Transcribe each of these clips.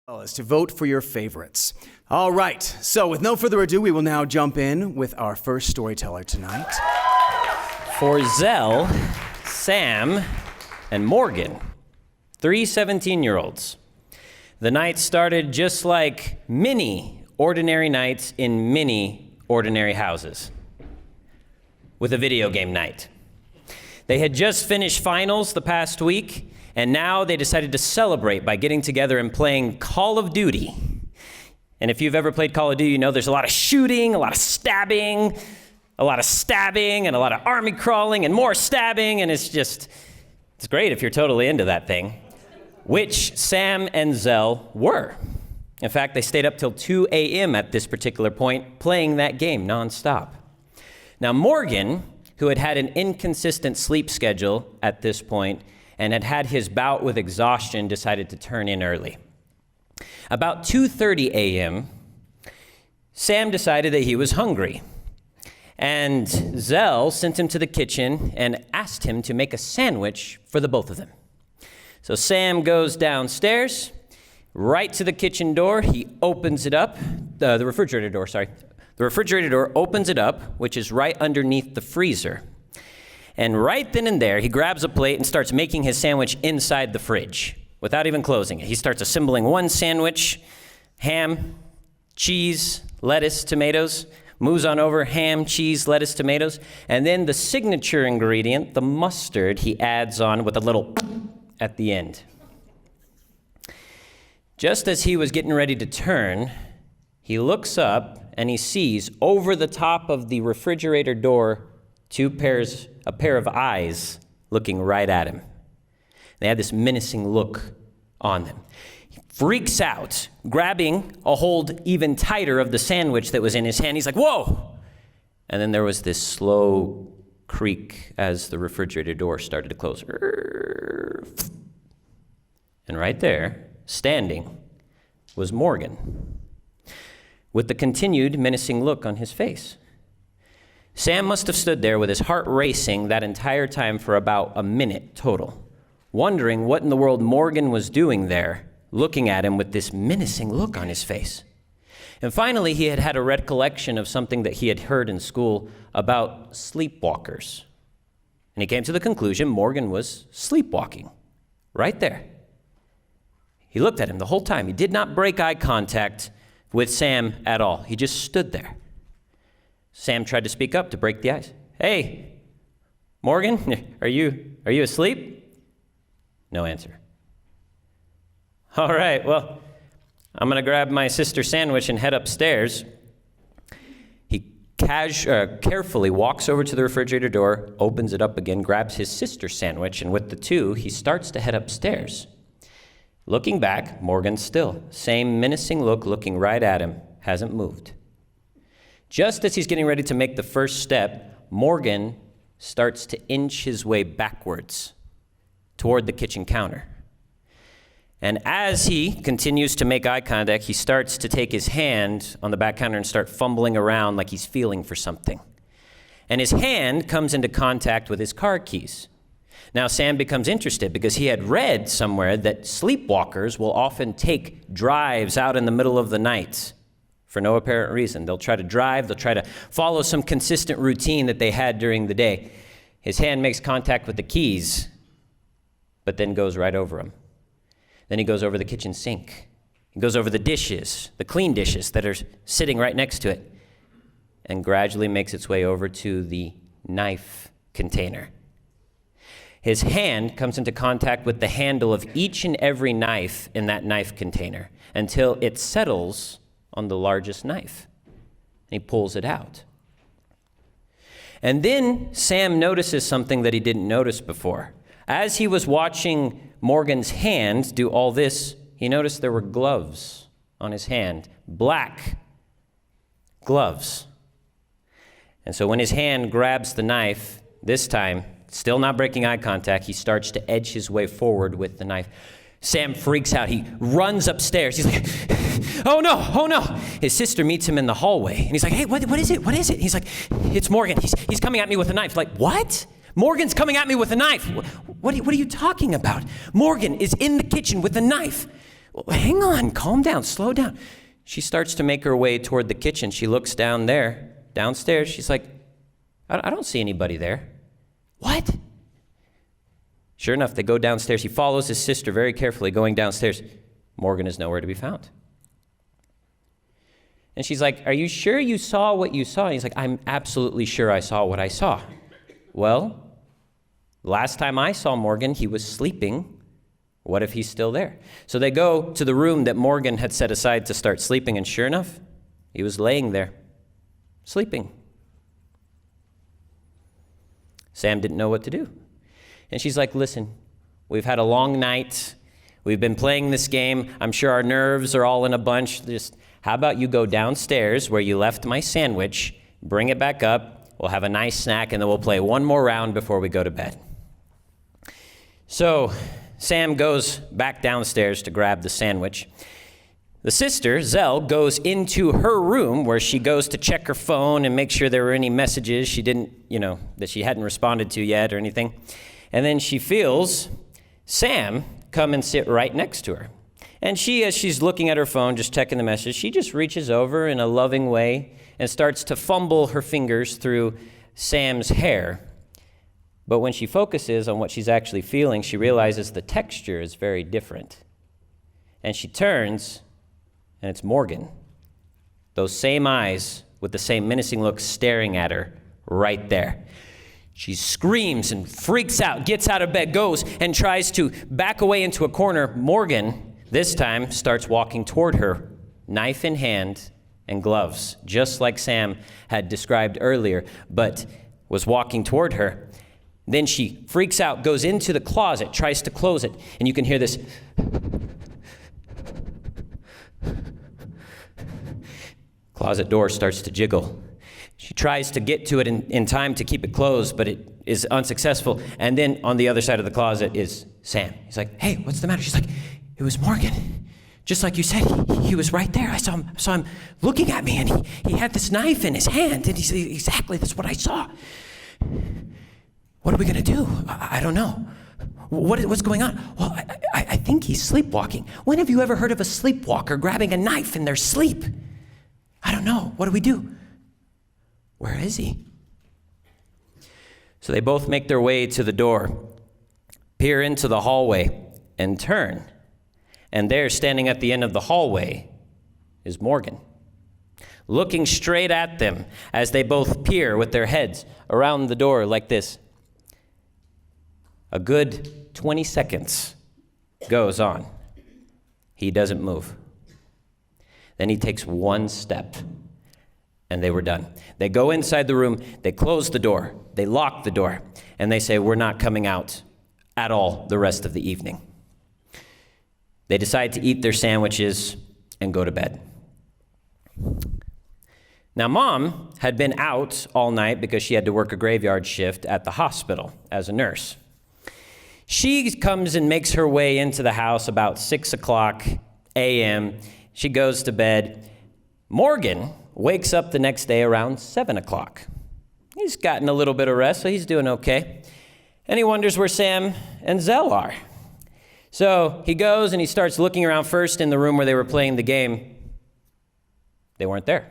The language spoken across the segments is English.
Is to vote for your favorites. All right, so with no further ado, we will now jump in with our first storyteller tonight. For Zell, Sam, and Morgan, 3 17-year-olds. The night started just like many ordinary nights in many ordinary houses, with a video game night. They had just finished finals the past week, and now they decided to celebrate by getting together and playing Call of Duty. And if you've ever played Call of Duty, you know there's a lot of shooting, a lot of stabbing, a lot of stabbing, and a lot of army crawling, and more stabbing, and it's great if you're totally into that thing, which Sam and Zell were. In fact, they stayed up till 2 a.m. at this particular point, playing that game nonstop. Now, Morgan, who had had an inconsistent sleep schedule at this point, and had had his bout with exhaustion, decided to turn in early. About 2:30 a.m., Sam decided that he was hungry. And Zell sent him to the kitchen and asked him to make a sandwich for the both of them. So Sam goes downstairs, right to the kitchen door. He opens it up, the refrigerator door, sorry. The refrigerator door opens it up, which is right underneath the freezer. And right then and there, he grabs a plate and starts making his sandwich inside the fridge without even closing it. He starts assembling one sandwich, ham, cheese, lettuce, tomatoes, moves on over, ham, cheese, lettuce, tomatoes, and then the signature ingredient, the mustard, he adds on with a little at the end. Just as he was getting ready to turn, he looks up and he sees over the top of the refrigerator door a pair of eyes looking right at him. They had this menacing look on them. He freaks out, grabbing a hold even tighter of the sandwich that was in his hand. He's like, whoa! And then there was this slow creak as the refrigerator door started to close. And right there, standing, was Morgan, with the continued menacing look on his face. Sam must have stood there with his heart racing that entire time for about a minute total, wondering what in the world Morgan was doing there, looking at him with this menacing look on his face. And finally, he had a recollection of something that he had heard in school about sleepwalkers. And he came to the conclusion Morgan was sleepwalking, right there. He looked at him the whole time. He did not break eye contact with Sam at all. He just stood there. Sam tried to speak up to break the ice. Hey, Morgan, are you asleep? No answer. All right, well, I'm going to grab my sister's sandwich and head upstairs. He carefully walks over to the refrigerator door, opens it up again, grabs his sister's sandwich, and with the two, he starts to head upstairs. Looking back, Morgan's still. Same menacing look, looking right at him, hasn't moved. Just as he's getting ready to make the first step, Morgan starts to inch his way backwards toward the kitchen counter. And as he continues to make eye contact, he starts to take his hand on the back counter and start fumbling around like he's feeling for something. And his hand comes into contact with his car keys. Now Sam becomes interested because he had read somewhere that sleepwalkers will often take drives out in the middle of the night for no apparent reason. They'll try to drive, they'll try to follow some consistent routine that they had during the day. His hand makes contact with the keys, but then goes right over them. Then he goes over the kitchen sink. He goes over the dishes, the clean dishes that are sitting right next to it, and gradually makes its way over to the knife container. His hand comes into contact with the handle of each and every knife in that knife container until it settles on the largest knife. And he pulls it out. And then Sam notices something that he didn't notice before. As he was watching Morgan's hand do all this, he noticed there were gloves on his hand, black gloves. And so when his hand grabs the knife, this time, still not breaking eye contact, he starts to edge his way forward with the knife. Sam freaks out. He runs upstairs. He's like, oh no. His sister meets him in the hallway. And he's like, hey, what is it? He's like, it's Morgan. He's coming at me with a knife. Like, what? Morgan's coming at me with a knife. What are you talking about? Morgan is in the kitchen with a knife. hang on, calm down, slow down. She starts to make her way toward the kitchen. She looks downstairs. She's like, I don't see anybody there. What? Sure enough, they go downstairs. He follows his sister very carefully going downstairs. Morgan is nowhere to be found. And she's like, are you sure you saw what you saw? And he's like, I'm absolutely sure I saw what I saw. Well, last time I saw Morgan, he was sleeping. What if he's still there? So they go to the room that Morgan had set aside to start sleeping, and sure enough, he was laying there, sleeping. Sam didn't know what to do. And she's like, listen, we've had a long night. We've been playing this game. I'm sure our nerves are all in a bunch. Just, how about you go downstairs where you left my sandwich, bring it back up, we'll have a nice snack, and then we'll play one more round before we go to bed. So Sam goes back downstairs to grab the sandwich. The sister, Zell, goes into her room where she goes to check her phone and make sure there were any messages she didn't, that she hadn't responded to yet or anything. And then she feels Sam come and sit right next to her. And she, as she's looking at her phone, just checking the message, she just reaches over in a loving way and starts to fumble her fingers through Sam's hair. But when she focuses on what she's actually feeling, she realizes the texture is very different. And she turns, and it's Morgan. Those same eyes with the same menacing look staring at her right there. She screams and freaks out, gets out of bed, goes and tries to back away into a corner. Morgan, this time, starts walking toward her, knife in hand and gloves, just like Sam had described earlier, but was walking toward her. Then she freaks out, goes into the closet, tries to close it, and you can hear this. Closet door starts to jiggle. She tries to get to it in time to keep it closed, but it is unsuccessful. And then on the other side of the closet is Sam. He's like, hey, what's the matter? She's like, it was Morgan. Just like you said, he was right there. I saw him looking at me, and he had this knife in his hand, and he said, exactly, that's what I saw. What are we going to do? I don't know. What's going on? Well, I think he's sleepwalking. When have you ever heard of a sleepwalker grabbing a knife in their sleep? I don't know. What do we do? Where is he? So they both make their way to the door, peer into the hallway, and turn. And there, standing at the end of the hallway, is Morgan, looking straight at them as they both peer with their heads around the door like this. A good 20 seconds goes on. He doesn't move. Then he takes one step, and they were done. They go inside the room, they close the door, they lock the door, and they say, we're not coming out at all the rest of the evening. They decide to eat their sandwiches and go to bed. Now, Mom had been out all night because she had to work a graveyard shift at the hospital as a nurse. She comes and makes her way into the house about 6 o'clock a.m. She goes to bed. Morgan wakes up the next day around 7 o'clock. He's gotten a little bit of rest, so he's doing okay. And he wonders where Sam and Zell are. So he goes and he starts looking around first in the room where they were playing the game. They weren't there.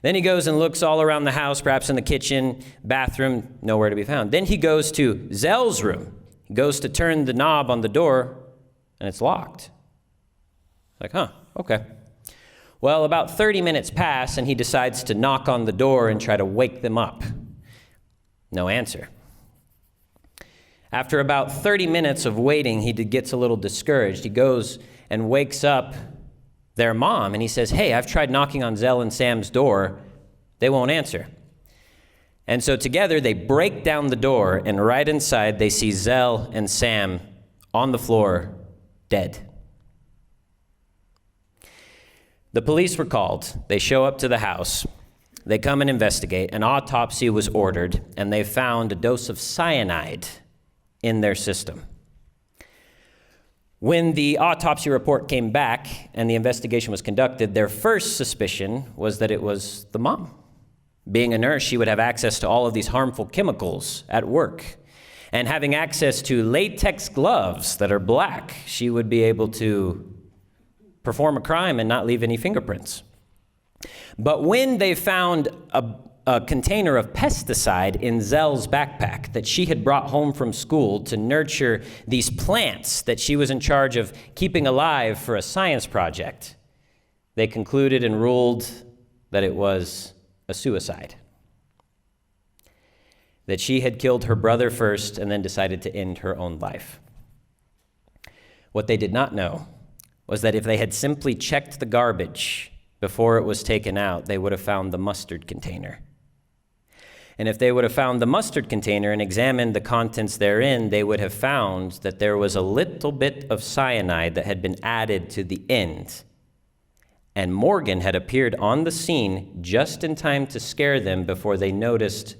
Then he goes and looks all around the house, perhaps in the kitchen, bathroom, nowhere to be found. Then he goes to Zell's room. He goes to turn the knob on the door, and it's locked. Like, okay. Well, about 30 minutes pass, and he decides to knock on the door and try to wake them up. No answer. After about 30 minutes of waiting, he gets a little discouraged. He goes and wakes up their mom, and he says, hey, I've tried knocking on Zell and Sam's door. They won't answer. And so together, they break down the door, and right inside, they see Zell and Sam on the floor, dead. The police were called. They show up to the house. They come and investigate. An autopsy was ordered, and they found a dose of cyanide in their system. When the autopsy report came back and the investigation was conducted, their first suspicion was that it was the mom. Being a nurse, she would have access to all of these harmful chemicals at work. And having access to latex gloves that are black, she would be able to perform a crime and not leave any fingerprints. But when they found a container of pesticide in Zell's backpack that she had brought home from school to nurture these plants that she was in charge of keeping alive for a science project, they concluded and ruled that it was a suicide. That she had killed her brother first and then decided to end her own life. What they did not know was that if they had simply checked the garbage before it was taken out, they would have found the mustard container. And if they would have found the mustard container and examined the contents therein, they would have found that there was a little bit of cyanide that had been added to the end. And Morgan had appeared on the scene just in time to scare them before they noticed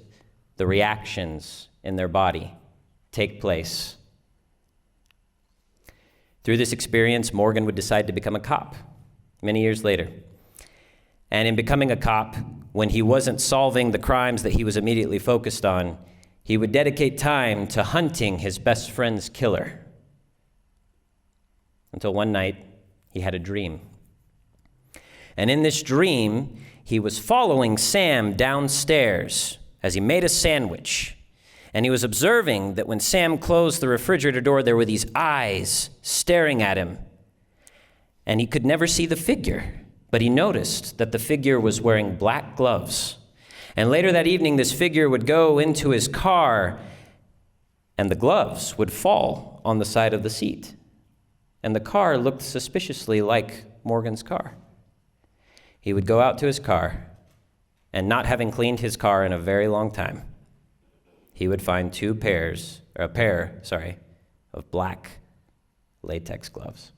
the reactions in their body take place. Through this experience, Morgan would decide to become a cop many years later. And in becoming a cop, when he wasn't solving the crimes that he was immediately focused on, he would dedicate time to hunting his best friend's killer. Until one night, he had a dream. And in this dream, he was following Sam downstairs as he made a sandwich. And he was observing that when Sam closed the refrigerator door, there were these eyes staring at him. And he could never see the figure, but he noticed that the figure was wearing black gloves. And later that evening, this figure would go into his car, and the gloves would fall on the side of the seat. And the car looked suspiciously like Morgan's car. He would go out to his car, and not having cleaned his car in a very long time, he would find a pair of black latex gloves.